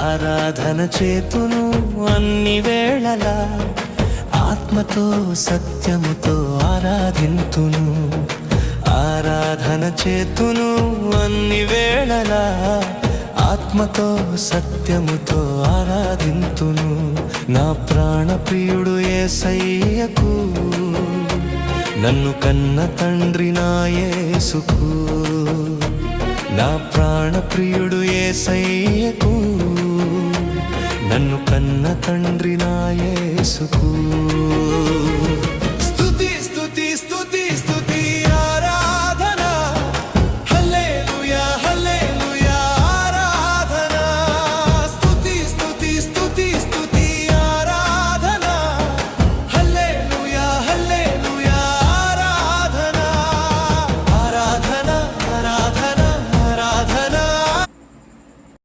ఆరాధన చేతును అన్ని వేళలా, ఆత్మతో సత్యముతో ఆరాధింతును. ఆరాధన చేతును అన్ని వేళలా, ఆత్మతో సత్యముతో ఆరాధింతును. నా ప్రాణ ప్రియుడు యేసయ్యకు, నన్ను కన్న తండ్రి నా యేసుకు. నా ప్రాణ ప్రియుడు యేసయ్యకు, నన్ను కన్న తండ్రి నా యేసుకు.